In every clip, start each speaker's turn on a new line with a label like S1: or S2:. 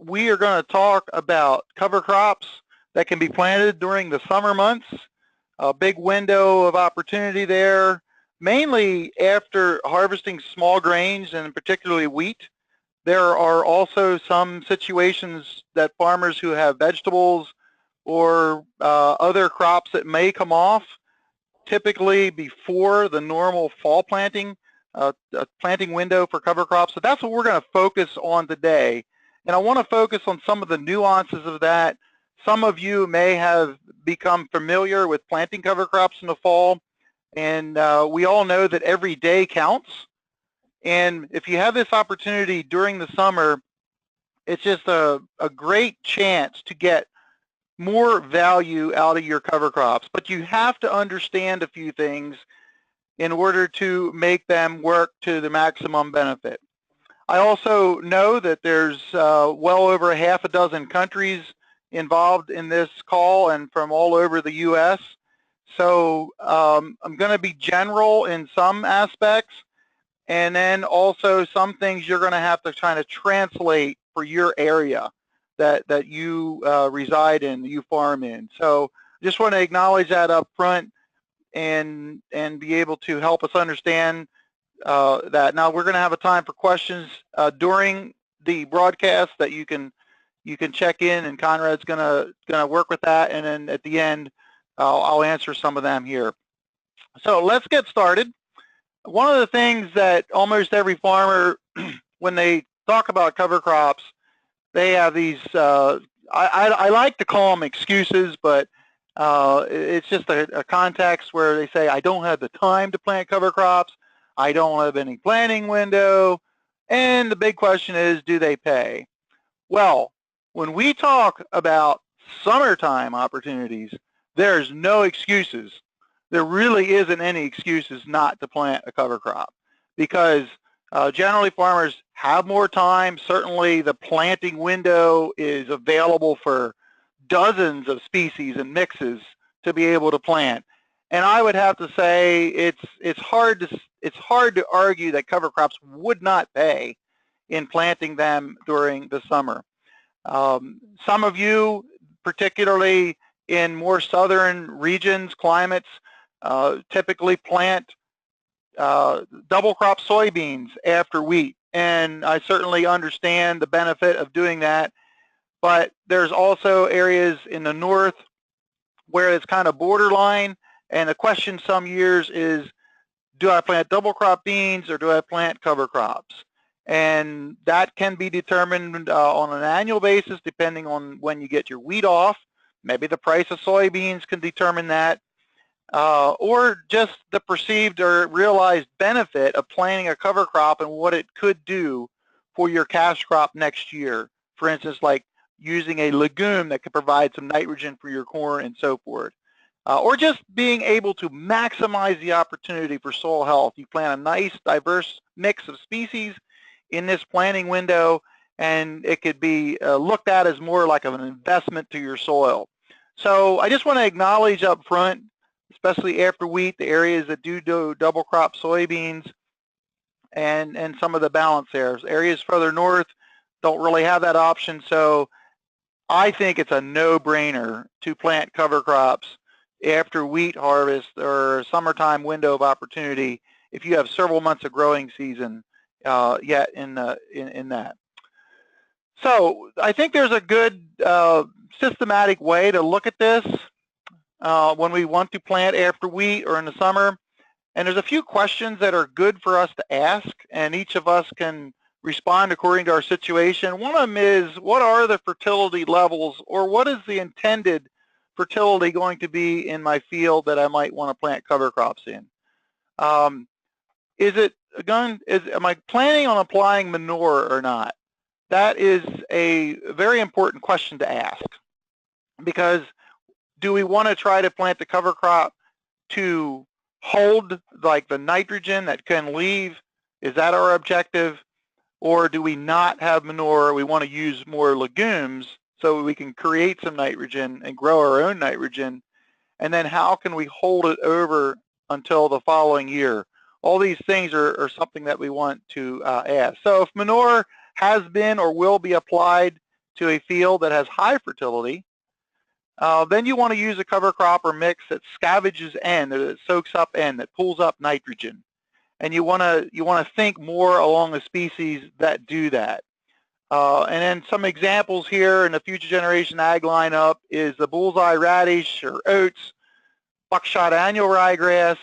S1: we are going to talk about cover crops that can be planted during the summer months. A big window of opportunity there, mainly after harvesting small grains and particularly wheat. There are also some situations that farmers who have vegetables or other crops that may come off typically before the normal fall planting window for cover crops. So that's what we're going to focus on today. And I want to focus on some of the nuances of that. Some of you may have become familiar with planting cover crops in the fall, and we all know that every day counts. And if you have this opportunity during the summer, it's just a great chance to get more value out of your cover crops. But you have to understand a few things in order to make them work to the maximum benefit. I also know that there's well over a half a dozen countries involved in this call and from all over the U.S. So I'm going to be general in some aspects, and then also some things you're going to have to kind of translate for your area that you reside in, you farm in. So just want to acknowledge that up front and be able to help us understand that. Now we're going to have a time for questions during the broadcast that you can check in, and Conrad's going to work with that, and then at the end I'll answer some of them here. So let's get started. One of the things that almost every farmer, when they talk about cover crops, they have these, I like to call them excuses, but it's just a context where they say, I don't have the time to plant cover crops, I don't have any planting window, and the big question is, do they pay? Well, when we talk about summertime opportunities, there's no excuses. There really isn't any excuses not to plant a cover crop, because generally farmers have more time. Certainly the planting window is available for dozens of species and mixes to be able to plant. And I would have to say it's hard to argue that cover crops would not pay in planting them during the summer. Some of you, particularly in more southern regions, climates, typically plant double crop soybeans after wheat, and I certainly understand the benefit of doing that. But there's also areas in the north where it's kind of borderline, and the question some years is, do I plant double crop beans or do I plant cover crops? And that can be determined on an annual basis depending on when you get your wheat off. Maybe the price of soybeans can determine that. Or just the perceived or realized benefit of planting a cover crop and what it could do for your cash crop next year. For instance, like using a legume that could provide some nitrogen for your corn and so forth. Or just being able to maximize the opportunity for soil health. You plant a nice, diverse mix of species in this planting window, and it could be looked at as more like an investment to your soil. So I just want to acknowledge up front, especially after wheat, the areas that do double crop soybeans and some of the balance there. Areas further north don't really have that option, so I think it's a no-brainer to plant cover crops after wheat harvest or summertime window of opportunity if you have several months of growing season yet in that. So I think there's a good systematic way to look at this when we want to plant after wheat or in the summer. And there's a few questions that are good for us to ask, and each of us can respond according to our situation. One of them is, what are the fertility levels, or what is the intended fertility going to be in my field that I might want to plant cover crops in? Am I planning on applying manure or not? That is a very important question to ask, because do we want to try to plant the cover crop to hold like the nitrogen that can leave? Is that our objective? Or do we not have manure? We want to use more legumes so we can create some nitrogen and grow our own nitrogen. And then how can we hold it over until the following year? All these things are something that we want to ask. So if manure has been or will be applied to a field that has high fertility, then you want to use a cover crop or mix that scavenges N, that soaks up N, that pulls up nitrogen. And you want to think more along the species that do that. And then some examples here in the Future Generation Ag lineup is the bullseye radish or oats, buckshot annual ryegrass,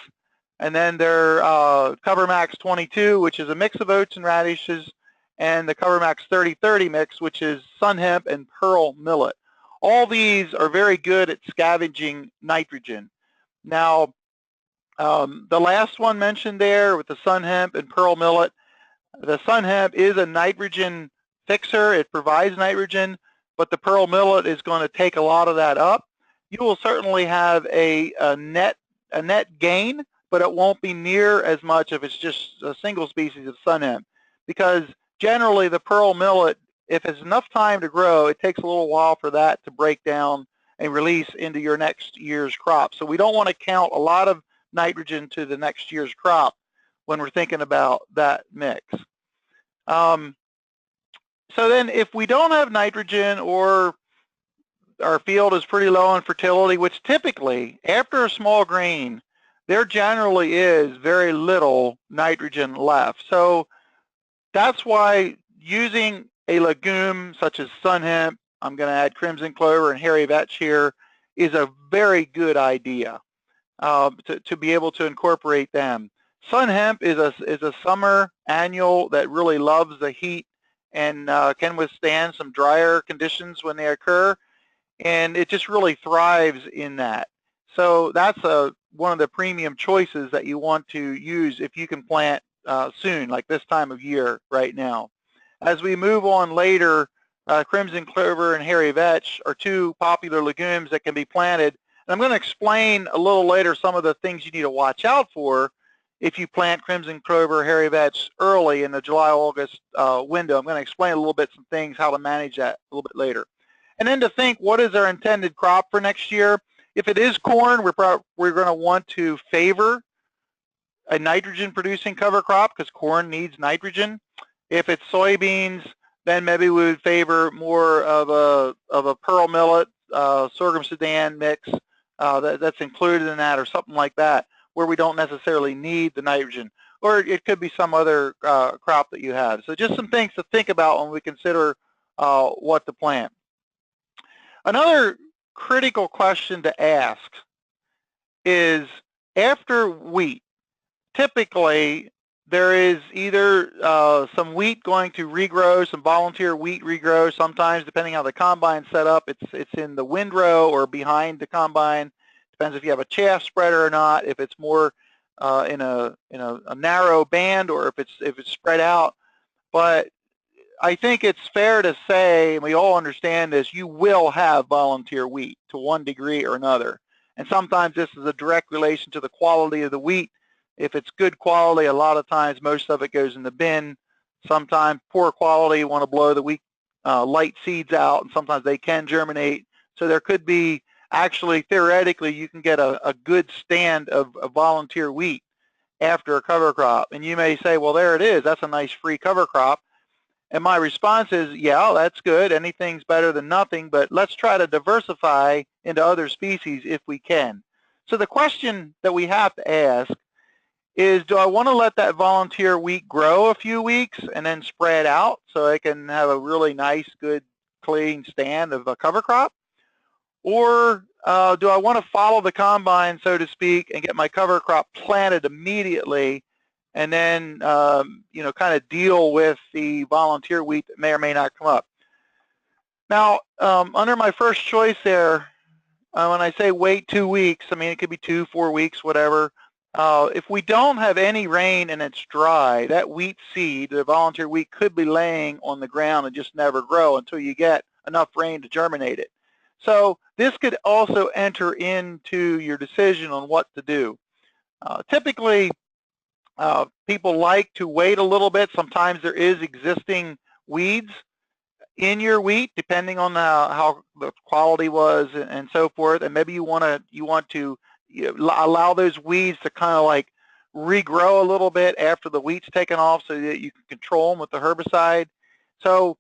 S1: and then their CoverMax 22, which is a mix of oats and radishes, and the CoverMax 3030 mix, which is sun hemp and pearl millet. All these are very good at scavenging nitrogen. Now, the last one mentioned there with the sun hemp and pearl millet, the sun hemp is a nitrogen fixer. It provides nitrogen, but the pearl millet is going to take a lot of that up. You will certainly have a net gain, but it won't be near as much if it's just a single species of sun hemp, because generally the pearl millet, if it's enough time to grow, it takes a little while for that to break down and release into your next year's crop. So we don't want to count a lot of nitrogen to the next year's crop when we're thinking about that mix. So then if we don't have nitrogen, or our field is pretty low in fertility, which typically after a small grain, there generally is very little nitrogen left. So that's why using a legume such as sun hemp, I'm going to add crimson clover and hairy vetch here, is a very good idea to be able to incorporate them. Sun hemp is a summer annual that really loves the heat and can withstand some drier conditions when they occur, and it just really thrives in that. So that's one of the premium choices that you want to use if you can plant soon, like this time of year right now. As we move on later, crimson clover and hairy vetch are two popular legumes that can be planted. And I'm going to explain a little later some of the things you need to watch out for if you plant crimson clover, hairy vetch early in the July-August window. I'm going to explain a little bit some things, how to manage that a little bit later. And then to think, what is our intended crop for next year? If it is corn, we're going to want to favor a nitrogen-producing cover crop because corn needs nitrogen. If it's soybeans, then maybe we would favor more of a pearl millet, sorghum sudan mix that's included in that, or something like that, where we don't necessarily need the nitrogen. Or it could be some other crop that you have. So just some things to think about when we consider what to plant. Another critical question to ask is, after wheat, typically there is either some wheat going to regrow, some volunteer wheat regrow. Sometimes, depending on how the combine's set up, it's in the windrow or behind the combine. Depends if you have a chaff spreader or not, if it's more in a narrow band, or if it's spread out. But I think it's fair to say, and we all understand this, you will have volunteer wheat to one degree or another. And sometimes this is a direct relation to the quality of the wheat. If it's good quality, a lot of times most of it goes in the bin. Sometimes poor quality, you want to blow the weak light seeds out, and sometimes they can germinate. So there could be, actually, theoretically, you can get a good stand of volunteer wheat after a cover crop. And you may say, well, there it is. That's a nice free cover crop. And my response is, yeah, that's good. Anything's better than nothing, but let's try to diversify into other species if we can. So the question that we have to ask is, do I want to let that volunteer wheat grow a few weeks and then spread out so I can have a really nice, good, clean stand of a cover crop? Or do I want to follow the combine, so to speak, and get my cover crop planted immediately, and then kind of deal with the volunteer wheat that may or may not come up? Now, under my first choice there, when I say wait 2 weeks, I mean it could be 2, 4 weeks, whatever. If we don't have any rain and it's dry, that wheat seed, the volunteer wheat, could be laying on the ground and just never grow until you get enough rain to germinate it. So this could also enter into your decision on what to do. Typically, people like to wait a little bit. Sometimes there is existing weeds in your wheat, depending on how the quality was and so forth. And maybe you want to allow those weeds to kind of like regrow a little bit after the wheat's taken off, so that you can control them with the herbicide. So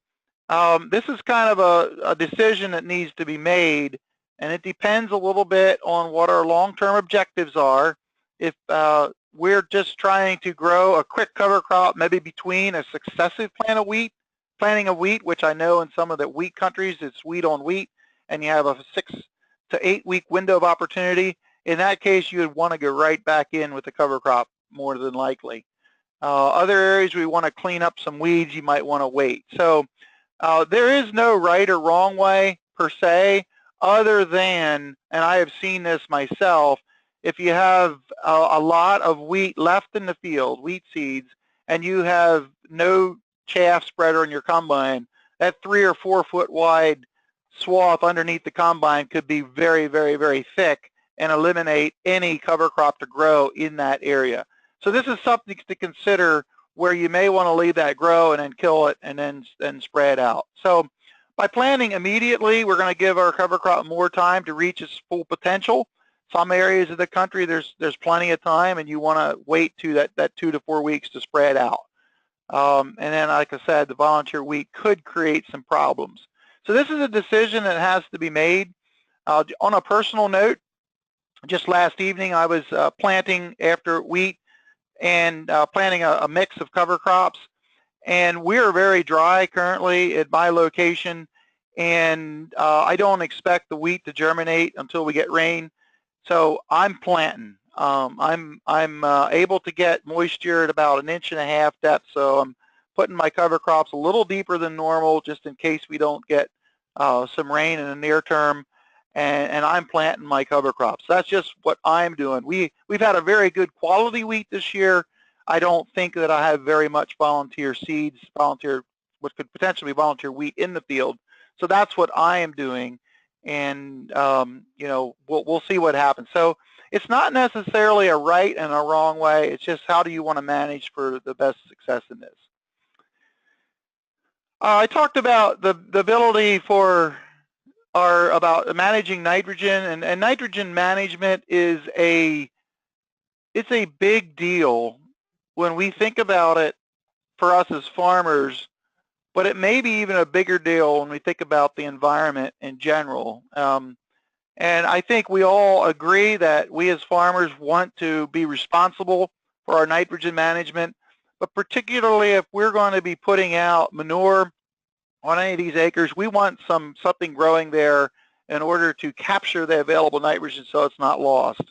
S1: This is kind of a decision that needs to be made, and it depends a little bit on what our long-term objectives are. If we're just trying to grow a quick cover crop, maybe between a successive planting of wheat, which I know in some of the wheat countries it's wheat on wheat, and you have a 6 to 8 week window of opportunity. In that case, you would want to go right back in with the cover crop more than likely. Other areas we want to clean up some weeds, you might want to wait. So there is no right or wrong way per se, other than, and I have seen this myself, if you have a lot of wheat left in the field, wheat seeds, and you have no chaff spreader in your combine, that 3 or 4 foot wide swath underneath the combine could be very, very, very thick and eliminate any cover crop to grow in that area. So this is something to consider, where you may want to leave that grow and then kill it and then spray it out. So by planting immediately, we're going to give our cover crop more time to reach its full potential. Some areas of the country, there's plenty of time, and you want to wait to that 2 to 4 weeks to spread out. And then, like I said, the volunteer wheat could create some problems. So this is a decision that has to be made. On a personal note, just last evening I was planting after wheat and planting a mix of cover crops. And we're very dry currently at my location, and I don't expect the wheat to germinate until we get rain. So I'm planting. I'm able to get moisture at about 1.5 inch depth, so I'm putting my cover crops a little deeper than normal just in case we don't get some rain in the near term. And I'm planting my cover crops. That's just what I'm doing. We've had a very good quality wheat this year. I don't think that I have very much volunteer seeds, what could potentially be volunteer wheat in the field. So that's what I am doing, and you know, we'll see what happens. So it's not necessarily a right and a wrong way. It's just how do you want to manage for the best success in this. I talked about the ability for about managing nitrogen, and nitrogen management is it's a big deal when we think about it for us as farmers, but it may be even a bigger deal when we think about the environment in general. And I think we all agree that we as farmers want to be responsible for our nitrogen management, but particularly if we're going to be putting out manure on any of these acres, we want something growing there in order to capture the available nitrogen so it's not lost.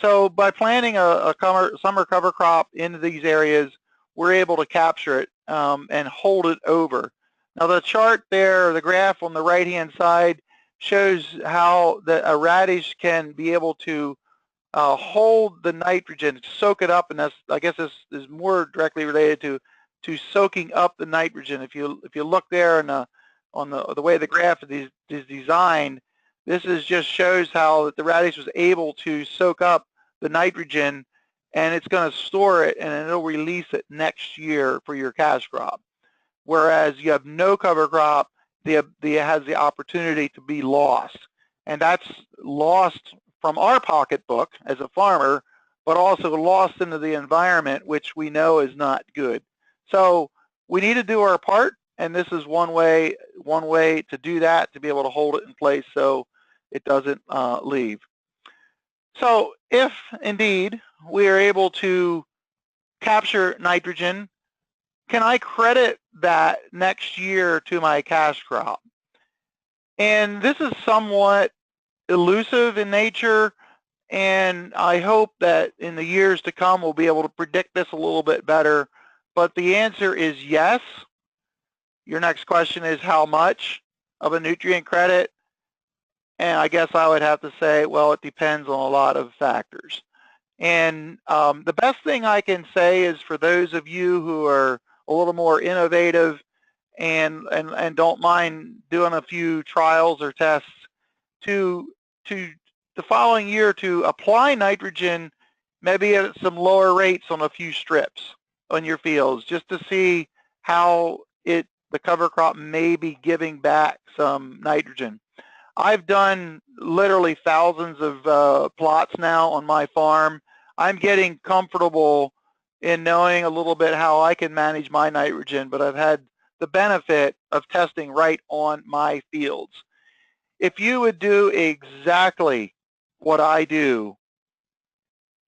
S1: So by planting a summer cover crop into these areas, we're able to capture it and hold it over. Now the chart there, the graph on the right-hand side, shows how a radish can be able to hold the nitrogen, soak it up, and that's, I guess this is more directly related to soaking up the nitrogen. If you look there on the way the graph is designed, this just shows how the radish was able to soak up the nitrogen, and it's going to store it, and then it'll release it next year for your cash crop. Whereas you have no cover crop, it has the opportunity to be lost, and that's lost from our pocketbook as a farmer, but also lost into the environment, which we know is not good. So we need to do our part, and this is one way to do that, to be able to hold it in place so it doesn't leave. So if indeed we are able to capture nitrogen, can I credit that next year to my cash crop? And this is somewhat elusive in nature, and I hope that in the years to come we'll be able to predict this a little bit better. But the answer is yes. Your next question is how much of a nutrient credit? And I guess I would have to say, well, it depends on a lot of factors. And the best thing I can say is, for those of you who are a little more innovative and don't mind doing a few trials or tests, to the following year to apply nitrogen maybe at some lower rates on a few strips on your fields, just to see how the cover crop may be giving back some nitrogen. I've done literally thousands of plots now on my farm. I'm getting comfortable in knowing a little bit how I can manage my nitrogen, but I've had the benefit of testing right on my fields. If you would do exactly what I do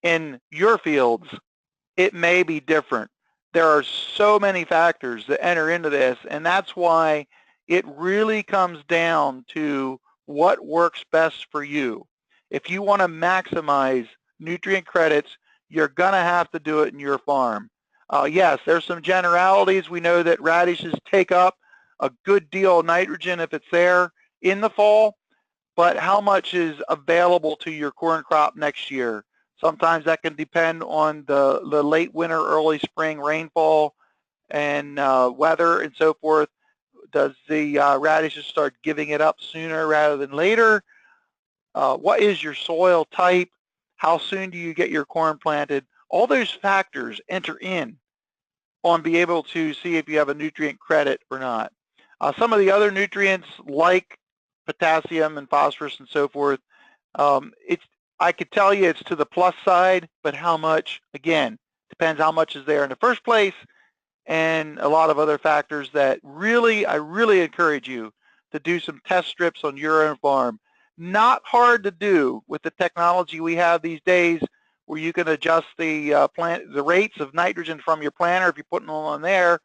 S1: in your fields, it may be different. There are so many factors that enter into this, and that's why it really comes down to what works best for you. If you want to maximize nutrient credits, you're going to have to do it in your farm. Yes, there's some generalities. We know that radishes take up a good deal of nitrogen if it's there in the fall, but how much is available to your corn crop next year? Sometimes that can depend on the late winter, early spring rainfall and weather and so forth. Does the radishes start giving it up sooner rather than later? What is your soil type? How soon do you get your corn planted? All those factors enter in on being able to see if you have a nutrient credit or not. Some of the other nutrients like potassium and phosphorus and so forth, I could tell you it's to the plus side, but how much, again, depends how much is there in the first place and a lot of other factors that I really encourage you to do some test strips on your own farm. Not hard to do with the technology we have these days where you can adjust the rates of nitrogen from your planter if you're putting them on there,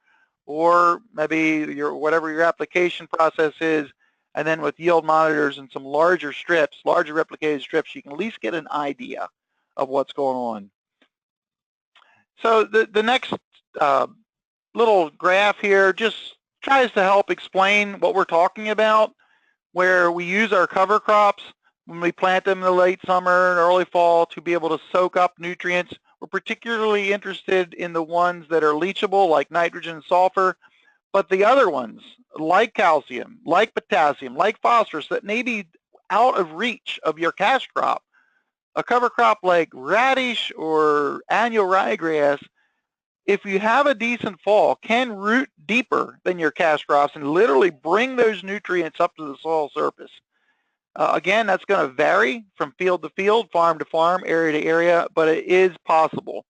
S1: or maybe whatever your application process is, and then with yield monitors and some larger replicated strips, you can at least get an idea of what's going on. So the next little graph here just tries to help explain what we're talking about, where we use our cover crops when we plant them in the late summer and early fall to be able to soak up nutrients. We're particularly interested in the ones that are leachable, like nitrogen and sulfur, but the other ones, like calcium, like potassium, like phosphorus, that may be out of reach of your cash crop. A cover crop like radish or annual ryegrass, if you have a decent fall, can root deeper than your cash crops and literally bring those nutrients up to the soil surface. Again, that's going to vary from field to field, farm to farm, area to area, but it is possible.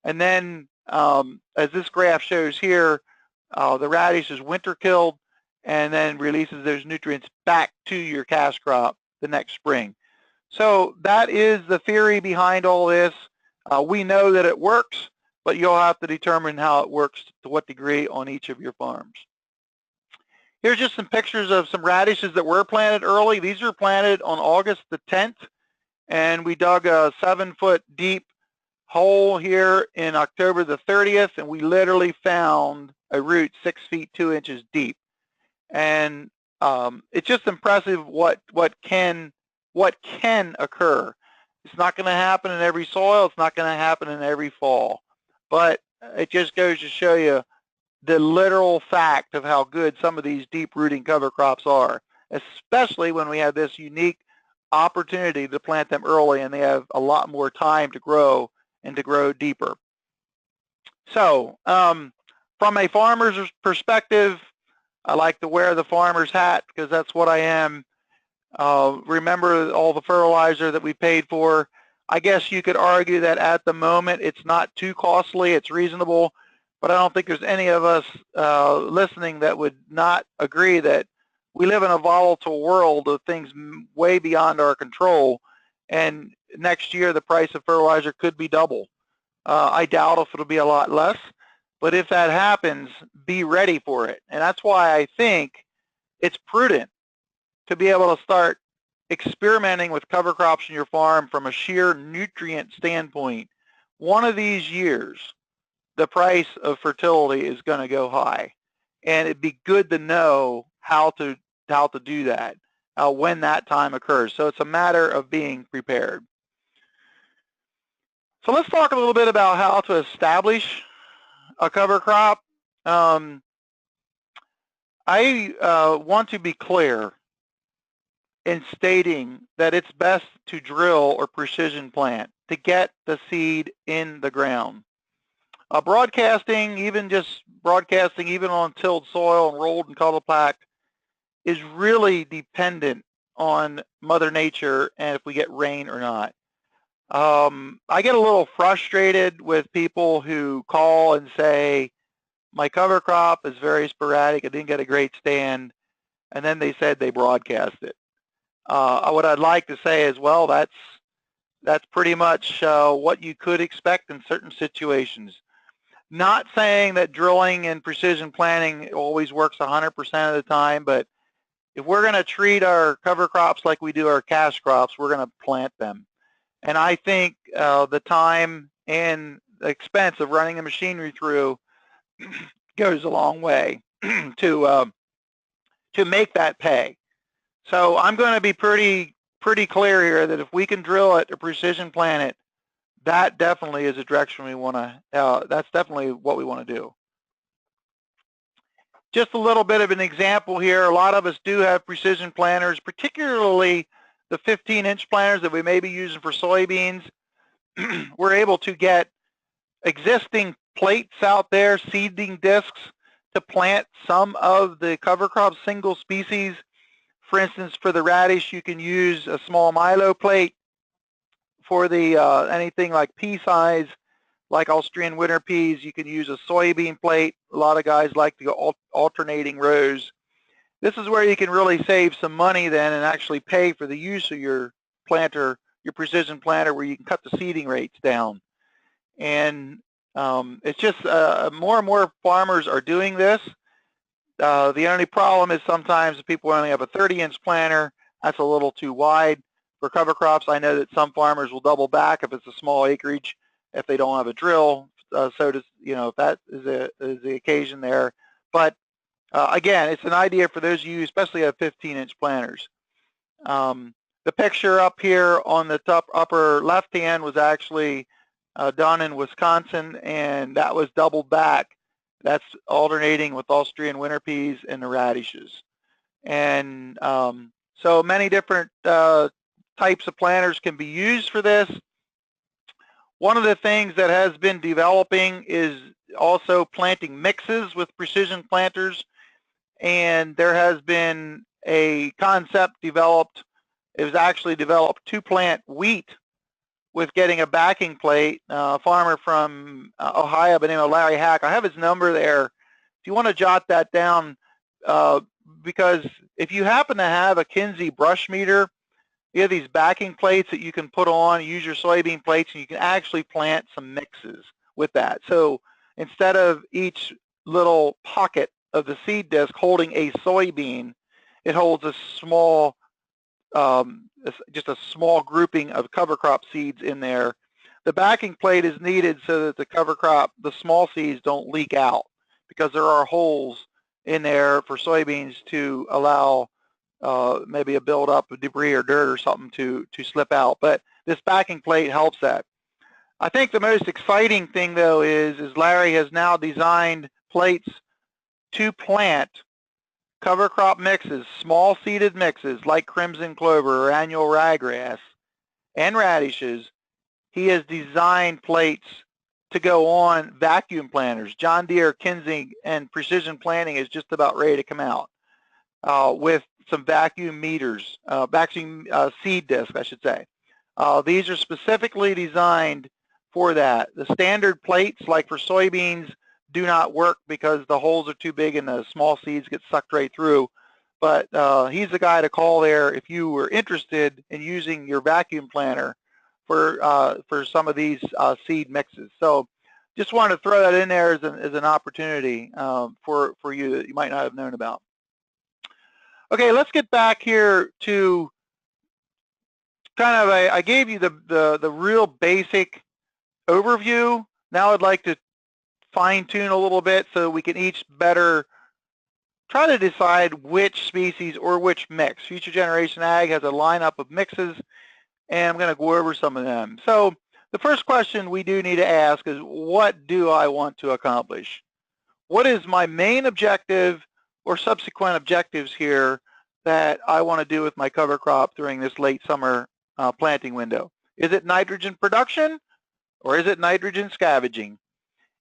S1: And then, as this graph shows here, the radish is winter killed and then releases those nutrients back to your cash crop the next spring. So that is the theory behind all this. We know that it works, but you'll have to determine how it works to what degree on each of your farms. Here's just some pictures of some radishes that were planted early. These were planted on August the 10th, and we dug a 7-foot deep hole here in October the 30th, and we literally found a root 6 feet 2 inches deep. And it's just impressive what can occur. It's not going to happen in every soil. It's not going to happen in every fall. But it just goes to show you the literal fact of how good some of these deep rooting cover crops are, especially when we have this unique opportunity to plant them early and they have a lot more time to grow and to grow deeper. So from a farmer's perspective, I like to wear the farmer's hat because that's what I am. Remember all the fertilizer that we paid for. I guess you could argue that at the moment it's not too costly, it's reasonable, but I don't think there's any of us listening that would not agree that we live in a volatile world of things way beyond our control, and next year the price of fertilizer could be double. I doubt if it'll be a lot less, but if that happens, be ready for it. And that's why I think it's prudent to be able to start experimenting with cover crops in your farm from a sheer nutrient standpoint. One of these years, the price of fertility is going to go high, and it'd be good to know how to do that when that time occurs. So it's a matter of being prepared. So let's talk a little bit about how to establish a cover crop. I want to be clear in stating that it's best to drill or precision plant to get the seed in the ground. Broadcasting even on tilled soil and rolled and cultipacked is really dependent on Mother Nature and if we get rain or not. I get a little frustrated with people who call and say, my cover crop is very sporadic. I didn't get a great stand. And then they said they broadcast it. What I'd like to say is, well, that's pretty much what you could expect in certain situations. Not saying that drilling and precision planting always works 100% of the time, but if we're going to treat our cover crops like we do our cash crops, we're going to plant them. And I think the time and the expense of running the machinery through goes a long way to make that pay. So I'm going to be pretty clear here that if we can drill it or precision plant it, that definitely is a direction we want to. That's definitely what we want to do. Just a little bit of an example here. A lot of us do have precision planters, particularly the 15-inch planters that we may be using for soybeans. We're able to get existing plates out there, seeding discs, to plant some of the cover crop single species. For instance, for the radish, you can use a small milo plate. For the anything like pea size, like Austrian winter peas, you can use a soybean plate. A lot of guys like the alternating rows. This is where you can really save some money then and actually pay for the use of your planter, your precision planter, where you can cut the seeding rates down. And it's just more and more farmers are doing this. The only problem is sometimes people only have a 30-inch planter. That's a little too wide. For cover crops, I know that some farmers will double back if it's a small acreage, if they don't have a drill. So does, if that is the occasion there. But again, it's an idea for those of you, especially have 15-inch planters. The picture up here on the top upper left hand was actually done in Wisconsin, and that was doubled back. That's alternating with Austrian winter peas and the radishes. And so many different types of planters can be used for this. One of the things that has been developing is also planting mixes with precision planters, and there has been a concept developed. It was actually developed to plant wheat with getting a backing plate. A farmer from Ohio by the name of Larry Hack. I have his number there. If you want to jot that down, because if you happen to have a Kinsey brush meter, you have these backing plates that you can put on, use your soybean plates, and you can actually plant some mixes with that. So instead of each little pocket of the seed disc holding a soybean, it holds a small, just a small grouping of cover crop seeds in there. The backing plate is needed so that the cover crop, the small seeds, don't leak out, because there are holes in there for soybeans to allow maybe a buildup of debris or dirt or something to slip out. But this backing plate helps that. I think the most exciting thing, though, is Larry has now designed plates to plant cover crop mixes, small seeded mixes like crimson clover or annual ryegrass and radishes. He has designed plates to go on vacuum planters. John Deere, Kinsey, and Precision Planting is just about ready to come out with some vacuum meters, vacuum seed discs, I should say. These are specifically designed for that. The standard plates, like for soybeans, do not work because the holes are too big and the small seeds get sucked right through. But he's the guy to call there if you were interested in using your vacuum planter for some of these seed mixes. So just wanted to throw that in there as an opportunity for you that you might not have known about. Okay, let's get back here to kind of I gave you the real basic overview. Now I'd like to fine tune a little bit so we can each better try to decide which species or which mix. Future Generation Ag has a lineup of mixes, and I'm going to go over some of them. So the first question we do need to ask is, what do I want to accomplish? What is my main objective or subsequent objectives here that I want to do with my cover crop during this late summer planting window? Is it nitrogen production, or is it nitrogen scavenging?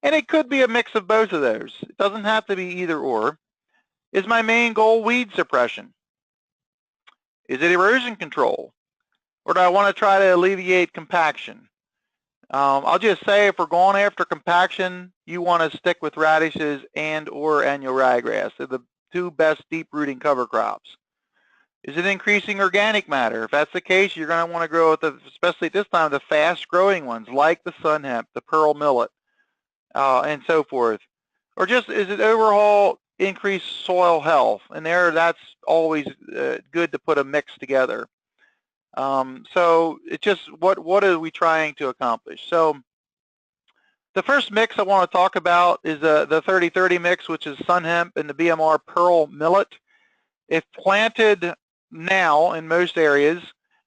S1: And it could be a mix of both of those. It doesn't have to be either or. Is my main goal weed suppression? Is it erosion control? Or do I want to try to alleviate compaction? I'll just say if we're going after compaction, you want to stick with radishes and or annual ryegrass. They're the two best deep rooting cover crops. Is it increasing organic matter? If that's the case, you're going to want to grow with, especially at this time, the fast growing ones like the sun hemp, the pearl millet, and so forth. Or just is it overall increased soil health? And that's always good to put a mix together. So it's just what are we trying to accomplish? So the first mix I want to talk about is the 30-30 mix, which is sun hemp and the BMR pearl millet. If planted now in most areas,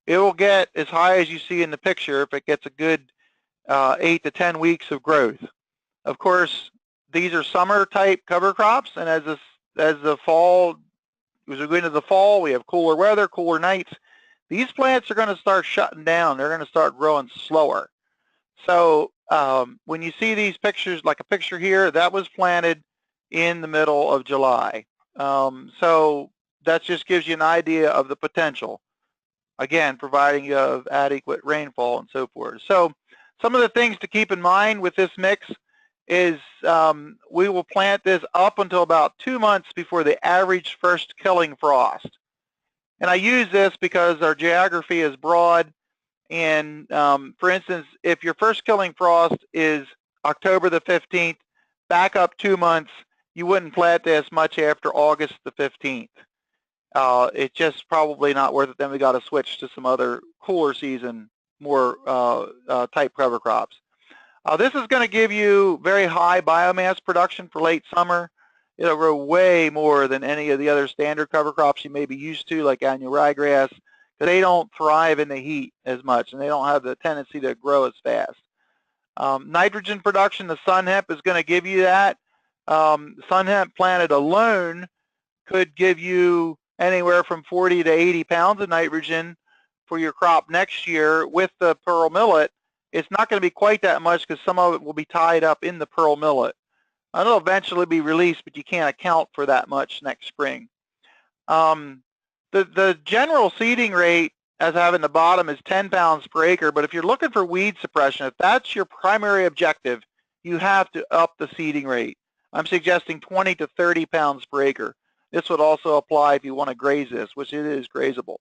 S1: it will get as high as you see in the picture if it gets a good 8 to 10 weeks of growth. Of course, these are summer type cover crops, and as we go into the fall, we have cooler weather, cooler nights. These plants are going to start shutting down. They're going to start growing slower. So when you see these pictures, like a picture here, that was planted in the middle of July. So that just gives you an idea of the potential. Again, providing you have adequate rainfall and so forth. So some of the things to keep in mind with this mix is we will plant this up until about 2 months before the average first killing frost. And I use this because our geography is broad. And for instance, if your first killing frost is October the 15th, back up 2 months, you wouldn't plant this much after August the 15th. It's just probably not worth it. Then we got to switch to some other cooler season, more type cover crops. This is going to give you very high biomass production for late summer. It'll grow way more than any of the other standard cover crops you may be used to, like annual ryegrass, because they don't thrive in the heat as much, and they don't have the tendency to grow as fast. Nitrogen production, the sun hemp is going to give you that. Sun hemp planted alone could give you anywhere from 40 to 80 pounds of nitrogen for your crop next year. With the pearl millet, it's not going to be quite that much because some of it will be tied up in the pearl millet. It'll eventually be released, but you can't account for that much next spring. The general seeding rate, as I have in the bottom, is 10 pounds per acre, but if you're looking for weed suppression, if that's your primary objective, you have to up the seeding rate. I'm suggesting 20 to 30 pounds per acre. This would also apply if you want to graze this, which it is grazable.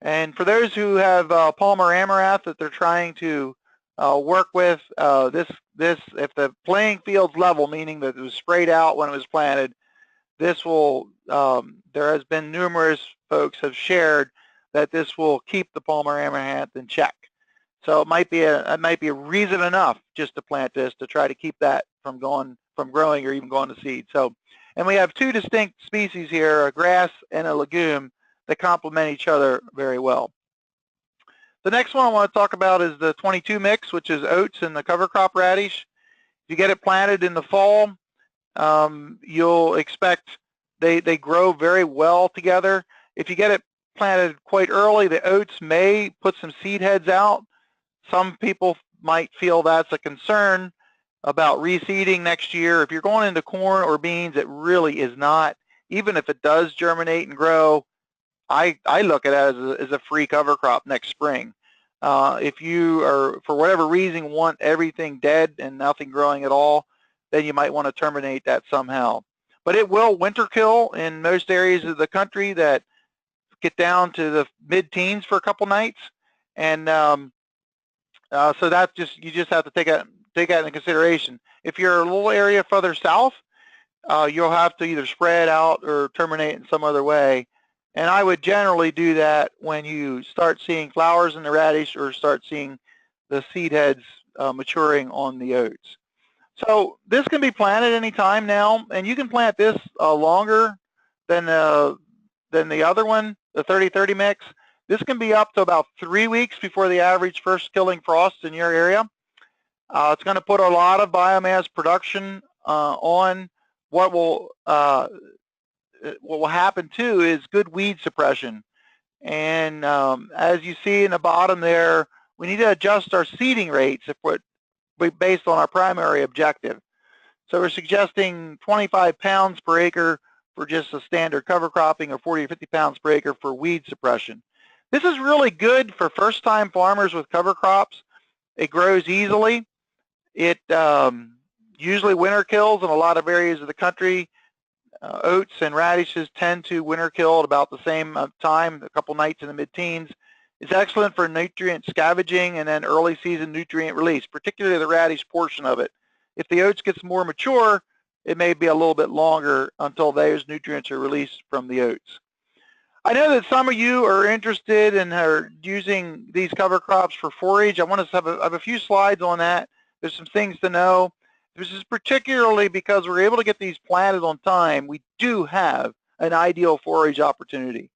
S1: And for those who have Palmer Amaranth that they're trying to work with, if the playing field's level, meaning that it was sprayed out when it was planted, this will, there has been numerous folks have shared that this will keep the Palmer Amaranth in check. So it might be a reason enough just to plant this to try to keep that from growing or even going to seed. So, and we have two distinct species here, a grass and a legume, that complement each other very well. The next one I want to talk about is the 22 mix, which is oats and the cover crop radish. If you get it planted in the fall, you'll expect they grow very well together. If you get it planted quite early, the oats may put some seed heads out. Some people might feel that's a concern about reseeding next year. If you're going into corn or beans, it really is not. Even if it does germinate and grow, I look at it as a free cover crop next spring. If you are, for whatever reason, want everything dead and nothing growing at all, then you might want to terminate that somehow. But it will winter kill in most areas of the country that get down to the mid-teens for a couple nights. And so that you just have to take that into consideration. If you're a little area further south, you'll have to either spread out or terminate in some other way. And I would generally do that when you start seeing flowers in the radish or start seeing the seed heads maturing on the oats. So this can be planted anytime now, and you can plant this longer than the other one, the 30-30 mix. This can be up to about 3 weeks before the average first killing frost in your area. It's going to put a lot of biomass production on. What will happen too is good weed suppression. And as you see in the bottom there, we need to adjust our seeding rates if we're based on our primary objective. So we're suggesting 25 pounds per acre for just a standard cover cropping, or 40 or 50 pounds per acre for weed suppression. This is really good for first-time farmers with cover crops. It grows easily. It usually winter kills in a lot of areas of the country. Oats and radishes tend to winter kill at about the same time, a couple nights in the mid-teens. It's excellent for nutrient scavenging and then early season nutrient release, particularly the radish portion of it. If the oats gets more mature, it may be a little bit longer until those nutrients are released from the oats. I know that some of you are interested and are using these cover crops for forage. I want to have a few slides on that. There's some things to know. This is particularly because we're able to get these planted on time. We do have an ideal forage opportunity.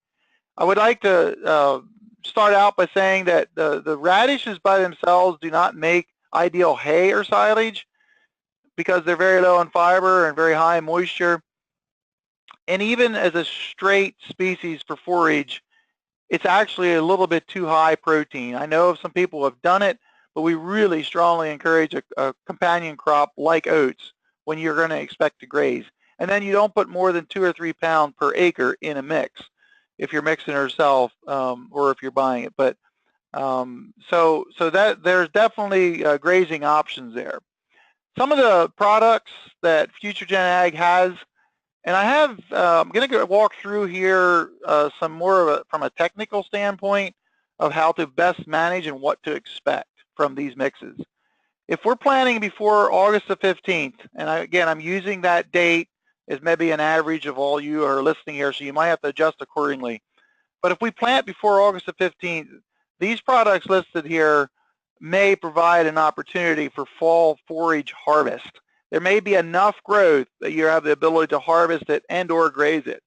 S1: I would like to start out by saying that the radishes by themselves do not make ideal hay or silage because they're very low in fiber and very high in moisture. And even as a straight species for forage, it's actually a little bit too high protein. I know some people have done it, but we really strongly encourage a companion crop like oats when you're going to expect to graze. And then you don't put more than 2 or 3 pounds per acre in a mix if you're mixing it yourself or if you're buying it. But so that there's definitely grazing options there. Some of the products that FutureGen Ag has, and I have, I'm going to walk through here some more of from a technical standpoint of how to best manage and what to expect from these mixes. If we're planting before August the 15th, and again, I'm using that date as maybe an average of all you who are listening here, so you might have to adjust accordingly. But if we plant before August the 15th, these products listed here may provide an opportunity for fall forage harvest. There may be enough growth that you have the ability to harvest it and or graze it.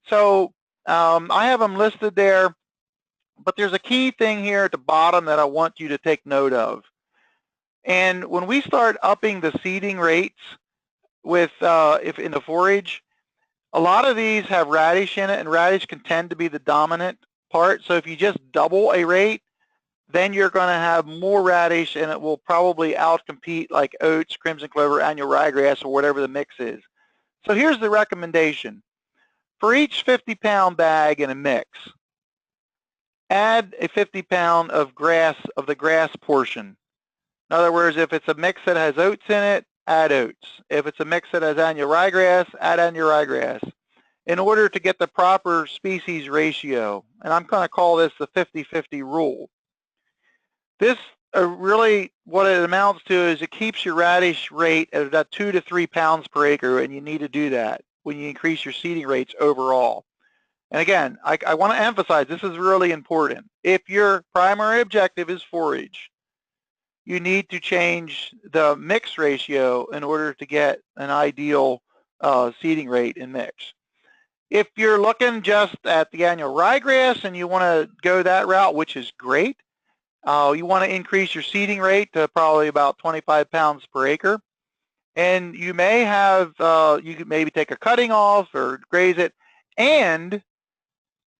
S1: So I have them listed there, but there's a key thing here at the bottom that I want you to take note of. And when we start upping the seeding rates with if in the forage, a lot of these have radish in it, and radish can tend to be the dominant part. So if you just double a rate, then you're going to have more radish, and it will probably outcompete like oats, crimson clover, annual ryegrass, or whatever the mix is. So here's the recommendation. For each 50-pound bag in a mix, add a 50-pound of grass, of the grass portion. In other words, if it's a mix that has oats in it, add oats. If it's a mix that has annual ryegrass, add annual ryegrass in order to get the proper species ratio. And I'm going to call this the 50-50 rule. This really, what it amounts to is it keeps your radish rate at about 2 to 3 pounds per acre, and you need to do that when you increase your seeding rates overall. And again, I want to emphasize this is really important. If your primary objective is forage, you need to change the mix ratio in order to get an ideal seeding rate in mix. If you're looking just at the annual ryegrass and you want to go that route, which is great, you want to increase your seeding rate to probably about 25 pounds per acre. And you may have, you could maybe take a cutting off or graze it and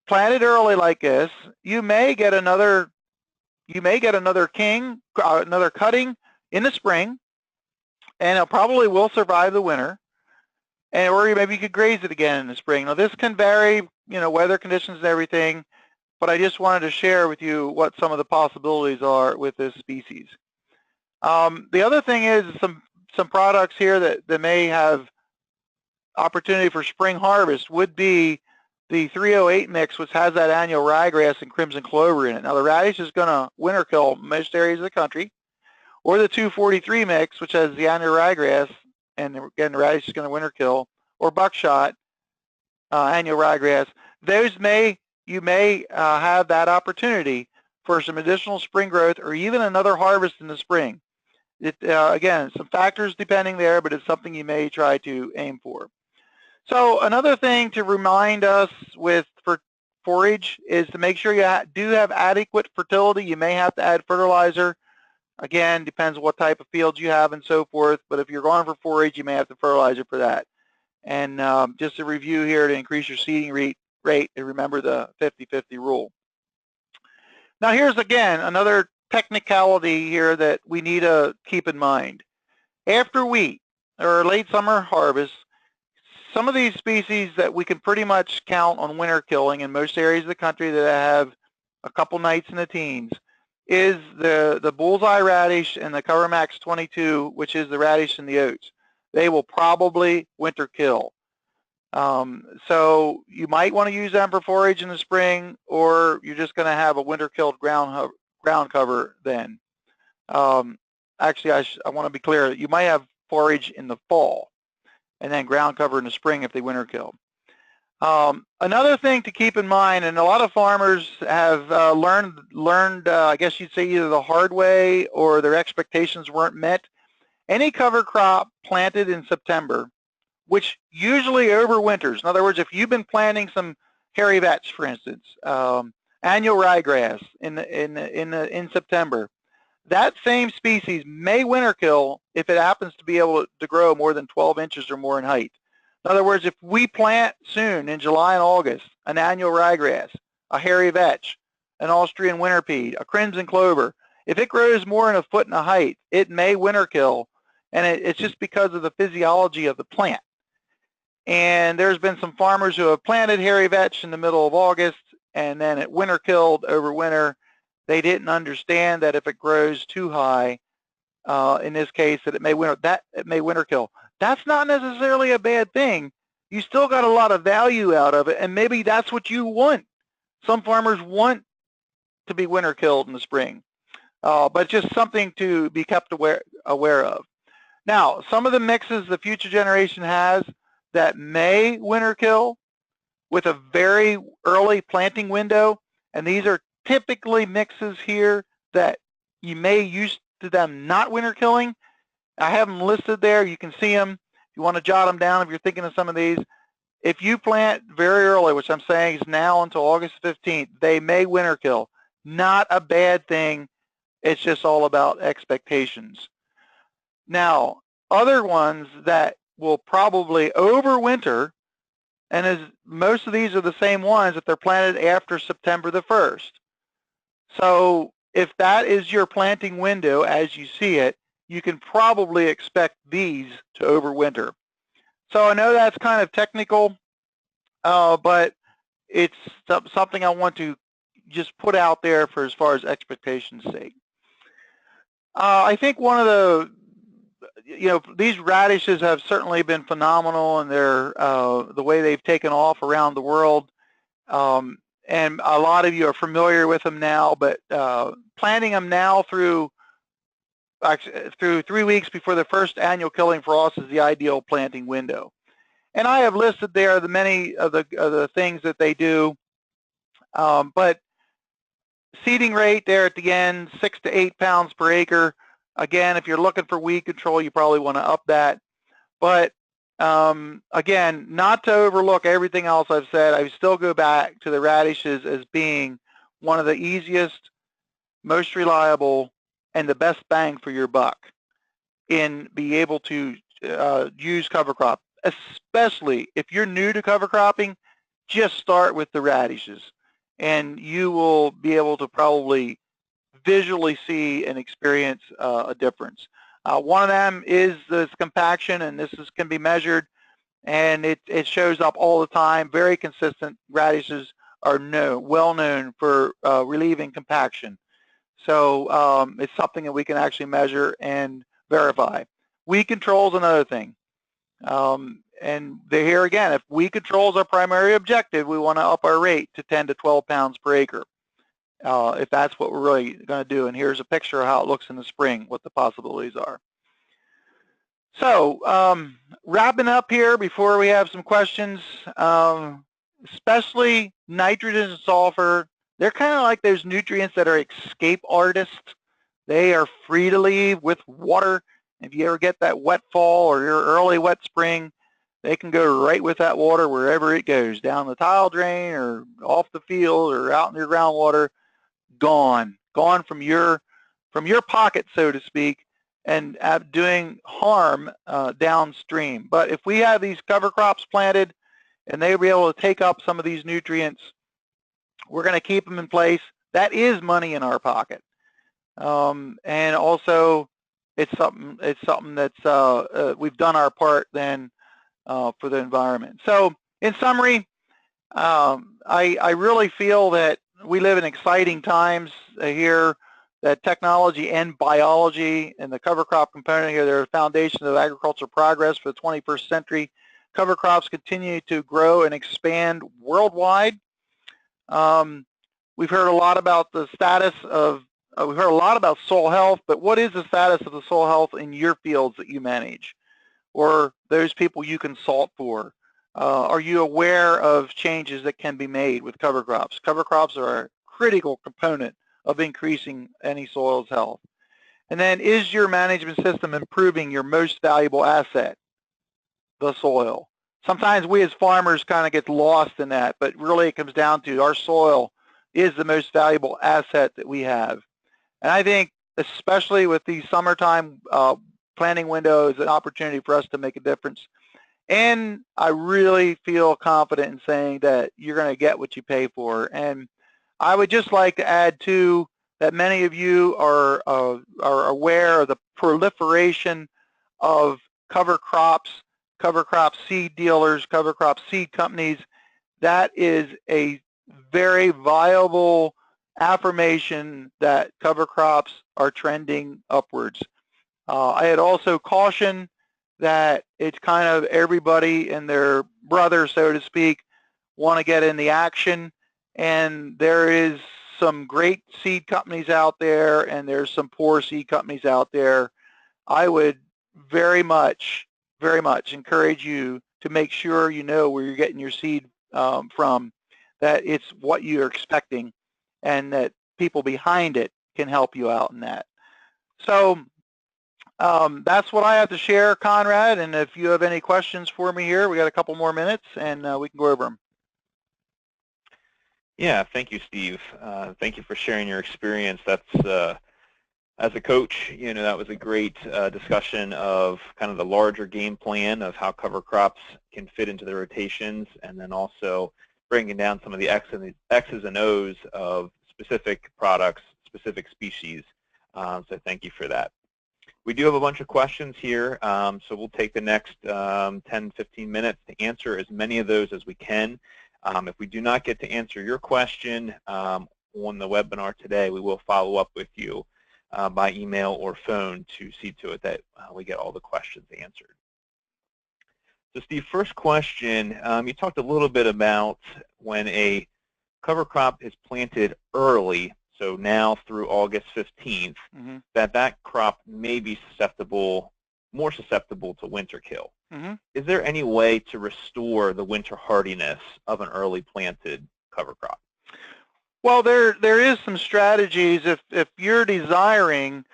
S1: plant it early like this. You may get another another cutting in the spring, and it probably will survive the winter. And or maybe you could graze it again in the spring. Now this can vary, you know, weather conditions and everything, but I just wanted to share with you what some of the possibilities are with this species. The other thing is some products here that may have opportunity for spring harvest would be the 308 mix, which has that annual ryegrass and crimson clover in it. Now the radish is going to winter kill most areas of the country, or the 243 mix, which has the annual ryegrass, and again the radish is going to winter kill, or buckshot, annual ryegrass. Those you may have that opportunity for some additional spring growth or even another harvest in the spring. Again, some factors depending there, but it's something you may try to aim for. So another thing to remind us for forage is to make sure you do have adequate fertility. You may have to add fertilizer. Again, depends what type of fields you have and so forth, but if you're going for forage, you may have to fertilizer for that. And just a review here to increase your seeding rate, and remember the 50-50 rule. Now here's again another technicality here that we need to keep in mind. After wheat or late summer harvest, some of these species that we can pretty much count on winter killing in most areas of the country that have a couple nights in the teens, is the bullseye radish and the CoverMax 22, which is the radish and the oats. They will probably winter kill. So you might want to use them for forage in the spring, or you're just going to have a winter killed ground cover then. Actually, I want to be clear. You might have forage in the fall, and then ground cover in the spring if they winter kill. Another thing to keep in mind, and a lot of farmers have learned, I guess you'd say either the hard way or their expectations weren't met. Any cover crop planted in September, which usually overwinters. In other words, if you've been planting some hairy vetch, for instance, annual ryegrass in September, that same species may winter kill if it happens to be able to grow more than 12 inches or more in height. In other words, if we plant soon in July and August an annual ryegrass, a hairy vetch, an Austrian winterpede, a crimson clover, if it grows more than 1 foot in height, it may winter kill, and it's just because of the physiology of the plant. And there's been some farmers who have planted hairy vetch in the middle of August, and then it winter killed over winter. They didn't understand that if it grows too high, in this case, that it may winter kill. That's not necessarily a bad thing. You still got a lot of value out of it, and maybe that's what you want. Some farmers want to be winter killed in the spring, but just something to be kept aware of. Now, some of the mixes the future generation has that may winter kill with a very early planting window, and these are typically mixes here that you may use to them not winter killing. I have them listed there. You can see them. If you want to jot them down if you're thinking of some of these. If you plant very early, which I'm saying is now until August 15th, they may winter kill. Not a bad thing. It's just all about expectations. Now, other ones that will probably overwinter, and as most of these are the same ones if they're planted after September the 1st. So if that is your planting window as you see it, you can probably expect these to overwinter. So I know that's kind of technical, but it's something I want to just put out there for as far as expectations' sake. I think one of the, these radishes have certainly been phenomenal in their the way they've taken off around the world. And a lot of you are familiar with them now, but planting them now through 3 weeks before the first annual killing frost is the ideal planting window. And I have listed there the many of the things that they do, but seeding rate there at the end, 6 to 8 pounds per acre. Again, if you're looking for weed control, you probably want to up that. But again, not to overlook everything else I've said, I still go back to the radishes as being one of the easiest, most reliable, and the best bang for your buck in being able to use cover crop. Especially if you're new to cover cropping, just start with the radishes, and you will be able to probably visually see and experience a difference. One of them is this compaction, and can be measured, and it shows up all the time. Very consistent. Radishes are well known for relieving compaction. So it's something that we can actually measure and verify. Weed control is another thing. And here again, if weed control is our primary objective, we want to up our rate to 10 to 12 pounds per acre. If that's what we're really going to do. And here's a picture of how it looks in the spring, what the possibilities are. So wrapping up here before we have some questions, especially nitrogen and sulfur, they're kind of like those nutrients that are escape artists. They are free to leave with water. If you ever get that wet fall or your early wet spring, they can go right with that water wherever it goes, down the tile drain or off the field or out in your groundwater. Gone from your pocket, so to speak, and doing harm downstream. But if we have these cover crops planted and they'll be able to take up some of these nutrients, we're going to keep them in place. That is money in our pocket, and also it's something that's we've done our part then for the environment. So in summary, I really feel that we live in exciting times here. that technology and biology and the cover crop component here, they're the foundation of agricultural progress for the 21st century. Cover crops continue to grow and expand worldwide. We've heard a lot about the status of, we've heard a lot about soil health, but what is the status of the soil health in your fields that you manage, or those people you consult for? Are you aware of changes that can be made with cover crops? Cover crops are a critical component of increasing any soil's health. And then, is your management system improving your most valuable asset, the soil? Sometimes we as farmers kind of get lost in that, but really it comes down to our soil is the most valuable asset that we have. And I think especially with the summertime planting window is an opportunity for us to make a difference. And I really feel confident in saying that you're going to get what you pay for. And I would just like to add too that many of you are aware of the proliferation of cover crops, cover crop seed dealers, cover crop seed companies. That is a very viable affirmation that cover crops are trending upwards. I had also cautioned that it's kind of everybody and their brother, so to speak, want to get in the action. And there is some great seed companies out there, and there's some poor seed companies out there. I would very much encourage you to make sure you know where you're getting your seed from, that it's what you're expecting, and that people behind it can help you out in that. So that's what I have to share, Conrad, and if you have any questions for me here, we got a couple more minutes, and we can go over them.
S2: Yeah, thank you, Steve. Thank you for sharing your experience. That's, as a coach, you know, that was a great discussion of kind of the larger game plan of how cover crops can fit into the rotations, and then also bringing down some of the X's and O's of specific products, specific species. So thank you for that. We do have a bunch of questions here, so we'll take the next 10, 15 minutes to answer as many of those as we can. If we do not get to answer your question on the webinar today, we will follow up with you by email or phone to see to it that we get all the questions answered. So Steve, first question, you talked a little bit about when a cover crop is planted early, so now through August 15th, that crop may be more susceptible to winter kill. Is there any way to restore the winter hardiness of an early planted cover crop?
S1: Well, there is some strategies. If you're desiring,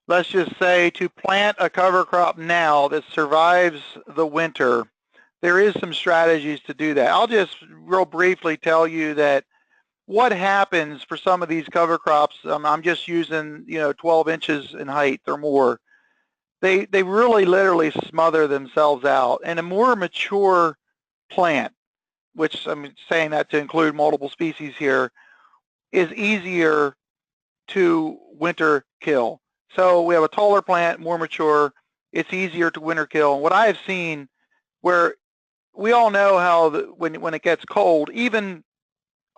S1: let's just say, to plant a cover crop now that survives the winter, there is some strategies to do that. I'll just real briefly tell you that what happens for some of these cover crops, I'm just using 12 inches in height or more, they really literally smother themselves out. And a more mature plant, which I'm saying that to include multiple species here, is easier to winter kill. So we have a taller plant, more mature, it's easier to winter kill. And what I have seen, where we all know how when it gets cold, even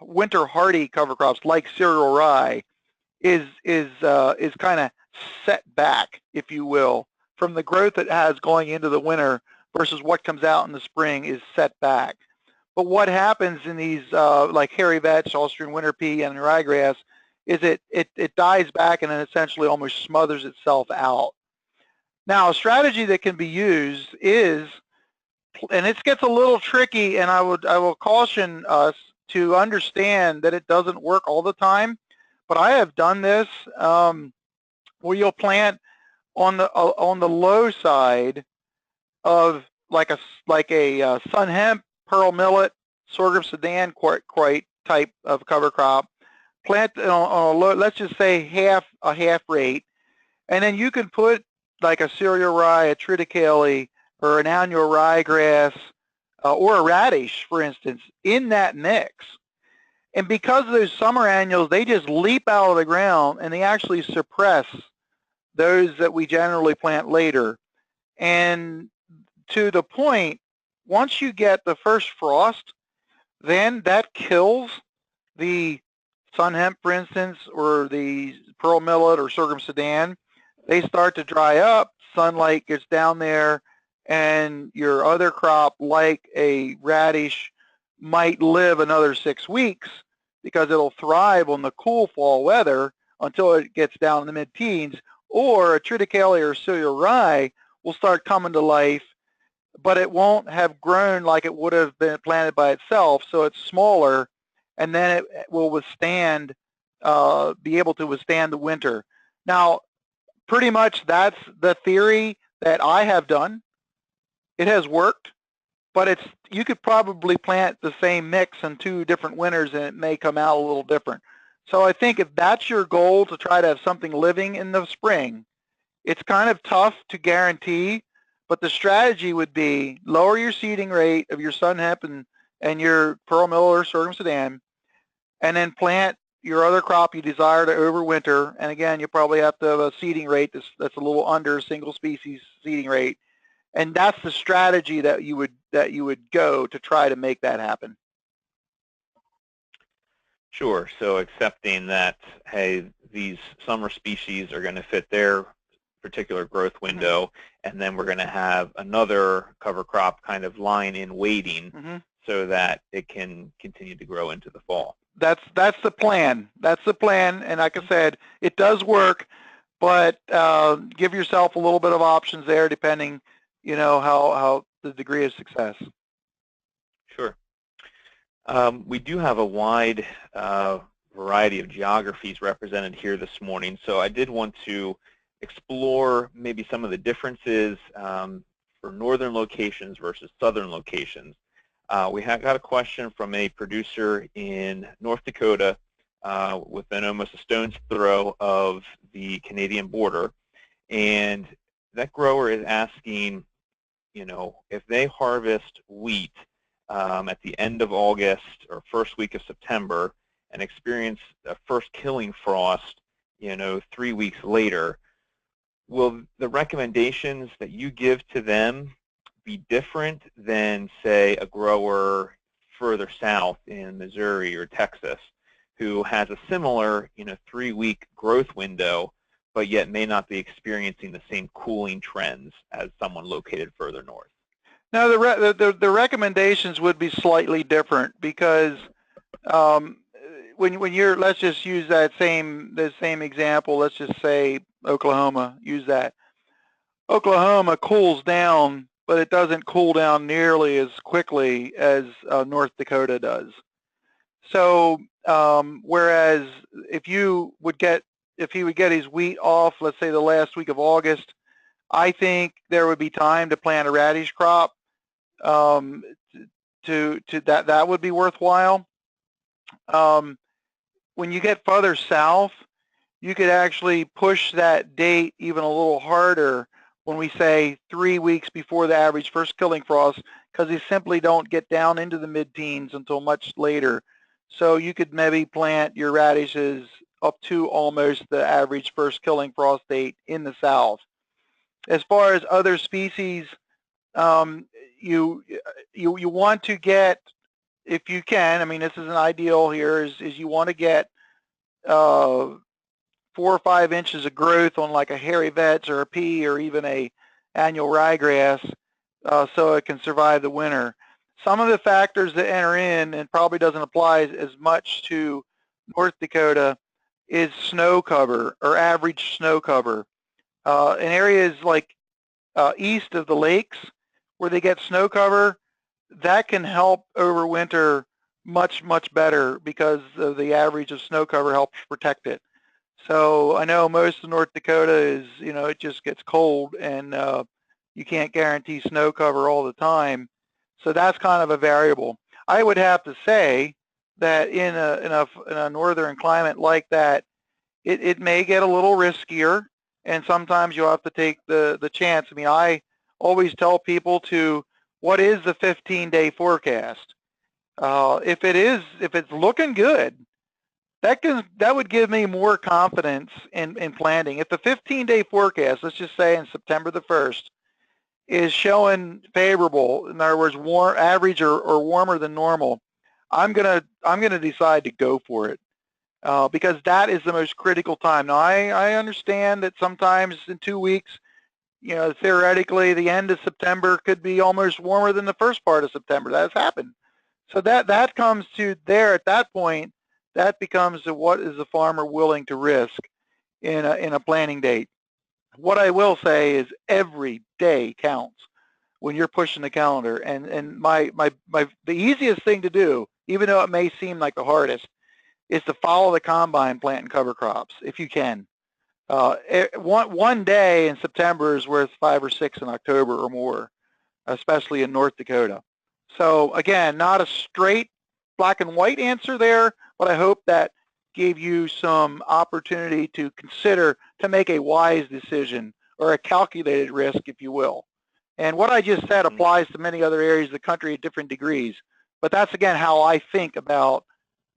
S1: winter hardy cover crops like cereal rye is kind of set back, if you will, from the growth it has going into the winter versus what comes out in the spring is set back. But what happens in these like hairy vetch, Austrian winter pea, and ryegrass is it dies back and then essentially almost smothers itself out. Now, a strategy that can be used is, and it gets a little tricky, and I will caution us to understand that it doesn't work all the time, but I have done this where you'll plant on the low side of like a sun hemp, pearl millet, sorghum Sudan quite type of cover crop. Plant on a low, let's just say a half rate, and then you can put like a cereal rye, a triticale, or an annual ryegrass, or a radish, for instance, in that mix. And because of those summer annuals, they just leap out of the ground and they actually suppress those that we generally plant later. And to the point, once you get the first frost, then that kills the sun hemp, for instance, or the pearl millet or sorghum sudan, they start to dry up, sunlight gets down there, and your other crop, like a radish, might live another 6 weeks because it'll thrive on the cool fall weather until it gets down in the mid-teens, or a triticale or cereal rye will start coming to life, but it won't have grown like it would have been planted by itself, so it's smaller, and then it will withstand, be able to withstand the winter. Now, pretty much that's the theory that I have done. It has worked, but you could probably plant the same mix in 2 different winters and it may come out a little different. So I think if that's your goal, to try to have something living in the spring, it's kind of tough to guarantee, but the strategy would be lower your seeding rate of your sun hemp and your pearl millet or sorghum sudan, and then plant your other crop you desire to overwinter. And again, you probably have to have a seeding rate that's a little under single species seeding rate. And that's the strategy that you would go to try to make that happen.
S2: Sure. So accepting that, hey, these summer species are going to fit their particular growth window, and then we're going to have another cover crop kind of line in waiting so that it can continue to grow into the fall.
S1: That's the plan. That's the plan. And like I said, it does work, but give yourself a little bit of options there, depending, how the degree of success.
S2: Sure. We do have a wide variety of geographies represented here this morning, so I did want to explore maybe some of the differences for northern locations versus southern locations. We got a question from a producer in North Dakota within almost a stone's throw of the Canadian border, and that grower is asking, if they harvest wheat at the end of August or first week of September and experience a first killing frost, 3 weeks later, will the recommendations that you give to them be different than, say, a grower further south in Missouri or Texas who has a similar, 3-week growth window, but yet may not be experiencing the same cooling trends as someone located further north?
S1: Now, the recommendations would be slightly different because when you're, let's just use the same example. Let's just say Oklahoma. Use that. Oklahoma cools down, but it doesn't cool down nearly as quickly as North Dakota does. So whereas if he would get his wheat off, let's say the last week of August, I think there would be time to plant a radish crop. That would be worthwhile. When you get further south, you could actually push that date even a little harder when we say 3 weeks before the average first killing frost, because they simply don't get down into the mid-teens until much later. So you could maybe plant your radishes up to almost the average first killing frost date in the south. As far as other species, you want to get, if you can, I mean, this is an ideal here, is you want to get 4 or 5 inches of growth on like a hairy vetch or a pea or even a annual ryegrass, so it can survive the winter. Some of the factors that enter in, and probably doesn't apply as much to North Dakota, is snow cover or average snow cover. In areas like east of the lakes where they get snow cover, that can help overwinter much, much better because of the average of snow cover helps protect it. So I know most of North Dakota is, it just gets cold and you can't guarantee snow cover all the time. So that's kind of a variable. I would have to say that in a northern climate like that, it may get a little riskier, and sometimes you'll have to take the chance. I mean, I always tell people what is the 15-day forecast? If it's looking good, that would give me more confidence in planting. If the 15-day forecast, let's just say in September the 1st, is showing favorable, in other words, average or warmer than normal, I'm gonna decide to go for it. because that is the most critical time. Now, I understand that sometimes in 2 weeks, theoretically, the end of September could be almost warmer than the first part of September. That has happened. So that comes to there at that point, that becomes what is the farmer willing to risk in a planting date. What I will say is every day counts when you're pushing the calendar. And the easiest thing to do, even though it may seem like the hardest, is to follow the combine planting cover crops if you can. One day in September is worth 5 or 6 in October or more, especially in North Dakota. So again, not a straight black and white answer there, but I hope that gave you some opportunity to consider to make a wise decision or a calculated risk, if you will. And what I just said applies to many other areas of the country at different degrees. But that's, again, how I think about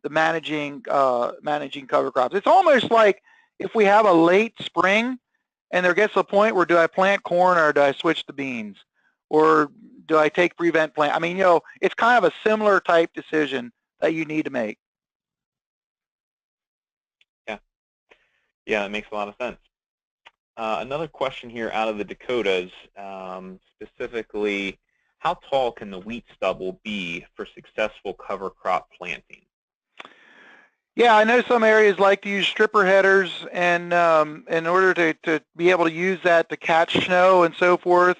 S1: the managing cover crops. It's almost like if we have a late spring and there gets to a point where do I plant corn or do I switch to beans? Or do I take prevent plant? I mean, it's kind of a similar type decision that you need to make.
S2: Yeah, it makes a lot of sense. Another question here out of the Dakotas, specifically, how tall can the wheat stubble be for successful cover crop planting?
S1: Yeah, I know some areas like to use stripper headers, and in order to be able to use that to catch snow and so forth.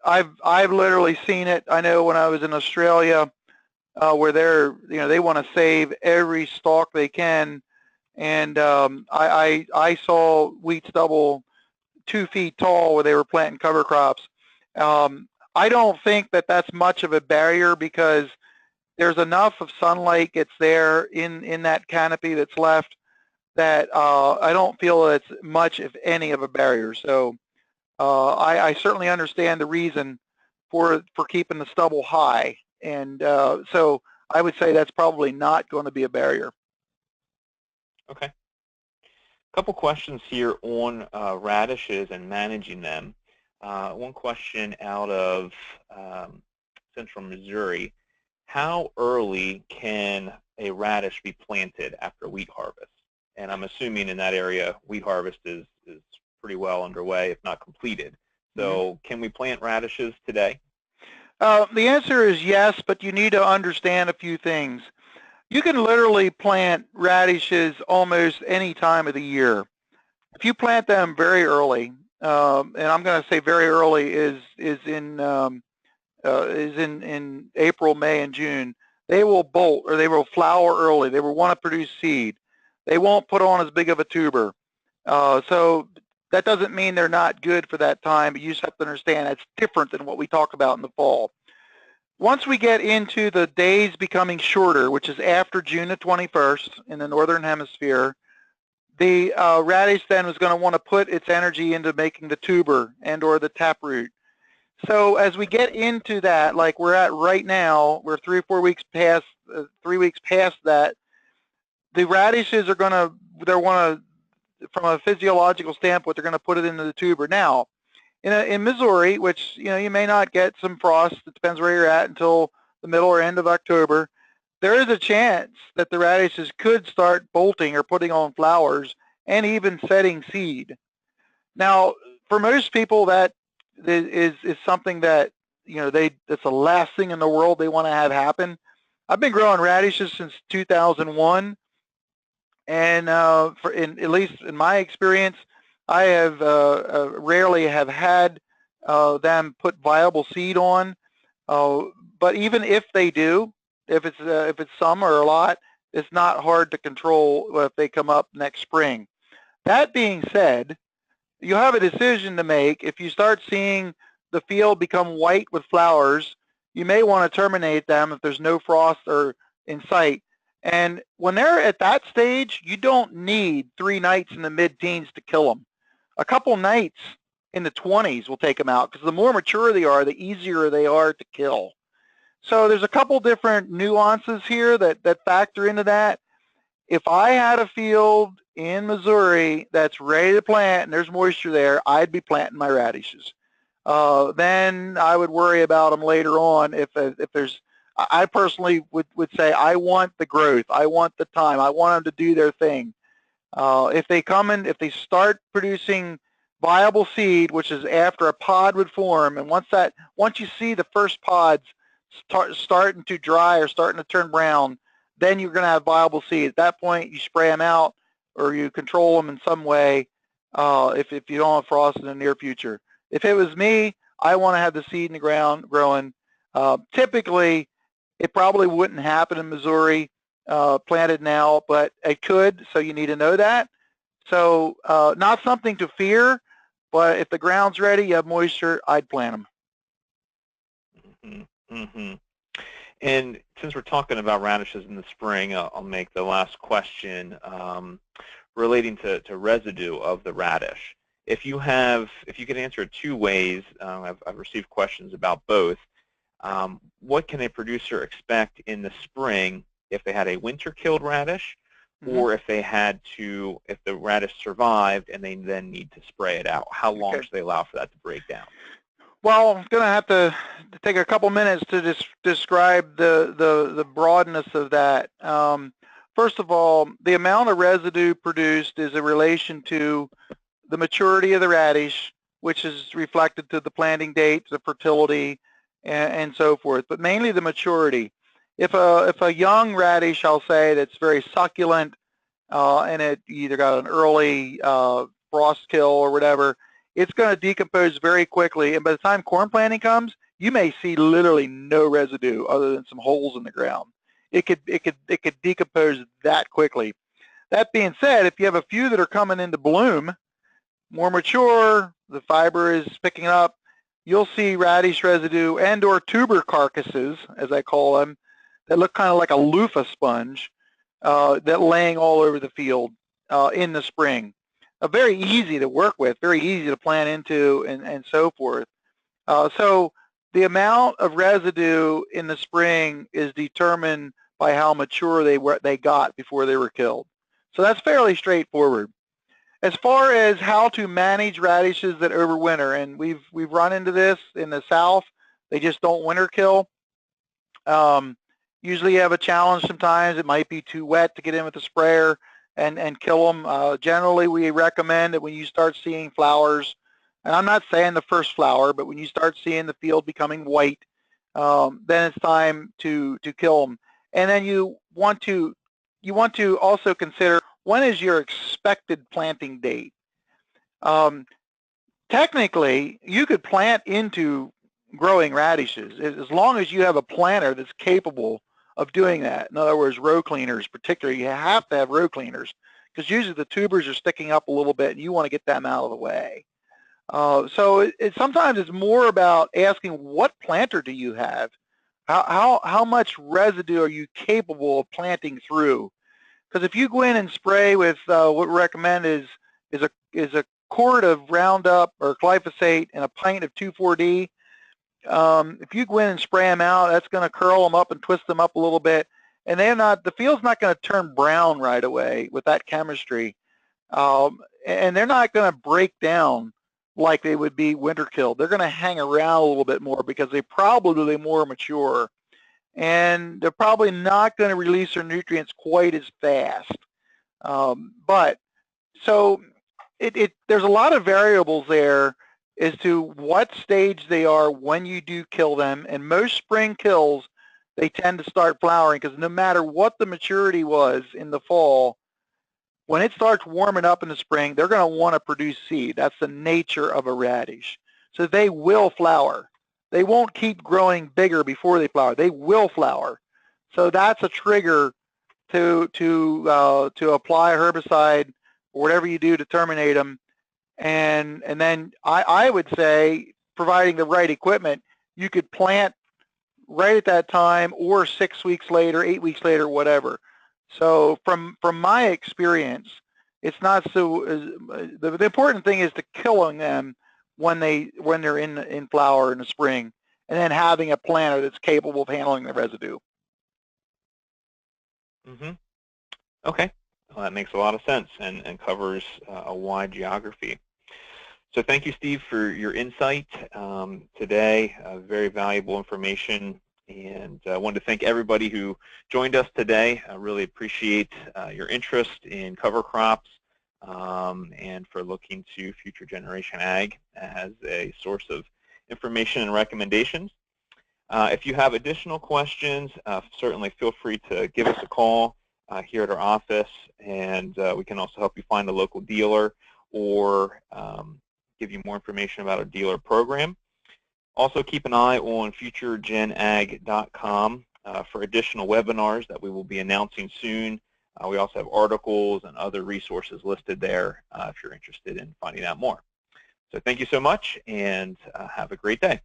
S1: I've literally seen it. I know when I was in Australia, where they want to save every stalk they can. And I saw wheat stubble 2 feet tall where they were planting cover crops. I don't think that that's much of a barrier because there's enough of sunlight gets there in that canopy that's left that I don't feel it's much, if any, of a barrier. So I certainly understand the reason for keeping the stubble high. And so I would say that's probably not going to be a barrier.
S2: Okay. A couple questions here on radishes and managing them. One question out of central Missouri. How early can a radish be planted after wheat harvest? And I'm assuming in that area wheat harvest is pretty well underway, if not completed. So can we plant radishes today?
S1: The answer is yes, but you need to understand a few things. You can literally plant radishes almost any time of the year. If you plant them very early, and I'm going to say very early is in April, May, and June, they will bolt or they will flower early. They will want to produce seed. They won't put on as big of a tuber. So that doesn't mean they're not good for that time, but you just have to understand it's different than what we talk about in the fall. Once we get into the days becoming shorter, which is after June the 21st in the northern hemisphere, the radish then is going to want to put its energy into making the tuber and or the taproot. So as we get into that, like we're at right now, we're 3 or 4 weeks past, 3 weeks past that, the radishes are going to, from a physiological standpoint, they're going to put it into the tuber. Now, in Missouri, which you may not get some frost, it depends where you're at, until the middle or end of October, there is a chance that the radishes could start bolting or putting on flowers and even setting seed. Now, for most people, that is something that that's the last thing in the world they want to have happen. I've been growing radishes since 2001, and at least in my experience, I have rarely have had them put viable seed on. But even if they do, if it's some or a lot, it's not hard to control if they come up next spring. That being said, you have a decision to make. If you start seeing the field become white with flowers, you may want to terminate them if there's no frost or in sight. And when they're at that stage, you don't need 3 nights in the mid-teens to kill them. A couple nights in the 20s will take them out, because the more mature they are, the easier they are to kill. So there's a couple different nuances here that factor into that. If I had a field in Missouri that's ready to plant and there's moisture there, I'd be planting my radishes. Then I would worry about them later on if there's I personally would say I want the growth. I want the time. I want them to do their thing. If they start producing viable seed, which is after a pod would form, and once you see the first pods starting to dry or starting to turn brown, then you're going to have viable seed. At that point, you spray them out or you control them in some way if you don't have frost in the near future. If it was me, I want to have the seed in the ground growing. Typically, it probably wouldn't happen in Missouri planted now, but it could, so you need to know that. So not something to fear, but if the ground's ready, you have moisture, I'd plant them.
S2: Mm-hmm. Mm-hmm. And since we're talking about radishes in the spring, I'll make the last question relating to residue of the radish. If you can answer it two ways, I've received questions about both. What can a producer expect in the spring if they had a winter-killed radish, or if the radish survived and they then need to spray it out? How long should they allow for that to break down?
S1: Well, I'm going to have to take a couple minutes to describe the broadness of that. First of all, the amount of residue produced is a relation to the maturity of the radish, which is reflected to the planting date, the fertility, and so forth, but mainly the maturity. If a young radish, I'll say, that's very succulent, and it either got an early frost kill or whatever, it's going to decompose very quickly, and by the time corn planting comes, you may see literally no residue other than some holes in the ground. It could decompose that quickly. That being said, if you have a few that are coming into bloom, more mature, the fiber is picking up, you'll see radish residue and or tuber carcasses, as I call them, that look kind of like a loofah sponge that laying all over the field in the spring. Very easy to work with, very easy to plant into, and so forth. So the amount of residue in the spring is determined by how mature they got before they were killed. So that's fairly straightforward. As far as how to manage radishes that overwinter, and we've run into this in the South, they just don't winter kill. Usually you have a challenge sometimes. It might be too wet to get in with the sprayer and kill them. Generally, we recommend that when you start seeing flowers, and I'm not saying the first flower, but when you start seeing the field becoming white, then it's time to kill them. And then you want to also consider, when is your expected planting date? Technically, you could plant into growing radishes as long as you have a planter that's capable of doing that. In other words, row cleaners particularly. You have to have row cleaners because usually the tubers are sticking up a little bit and you want to get them out of the way. So sometimes it's more about asking, what planter do you have? How much residue are you capable of planting through? Because if you go in and spray with what we recommend is a quart of Roundup or glyphosate and a pint of 2,4-D, if you go in and spray them out, that's going to curl them up and twist them up a little bit, and the field's not going to turn brown right away with that chemistry, and they're not going to break down like they would be winter killed. They're going to hang around a little bit more because they're probably more mature, and they're probably not going to release their nutrients quite as fast. But so there's a lot of variables there as to what stage they are when you do kill them. And most spring kills, they tend to start flowering because no matter what the maturity was in the fall, when it starts warming up in the spring, they're going to want to produce seed. That's the nature of a radish. So they will flower. They won't keep growing bigger before they flower. They will flower. So that's a trigger to apply a herbicide or whatever you do to terminate them. And then I would say, providing the right equipment, you could plant right at that time or 6 weeks later, 8 weeks later, whatever. So from my experience, it's not so. The important thing is to killing them when they're in flower in the spring, and then having a planter that's capable of handling the residue.
S2: Mm-hmm. Okay, well, that makes a lot of sense and covers a wide geography. So thank you, Steve, for your insight today. Very valuable information And I wanted to thank everybody who joined us today. I really appreciate your interest in cover crops and for looking to Future Generation Ag as a source of information and recommendations. If you have additional questions, certainly feel free to give us a call here at our office, and we can also help you find a local dealer or give you more information about our dealer program. Also, keep an eye on futuregenag.com for additional webinars that we will be announcing soon. We also have articles and other resources listed there if you're interested in finding out more. So thank you so much, and have a great day.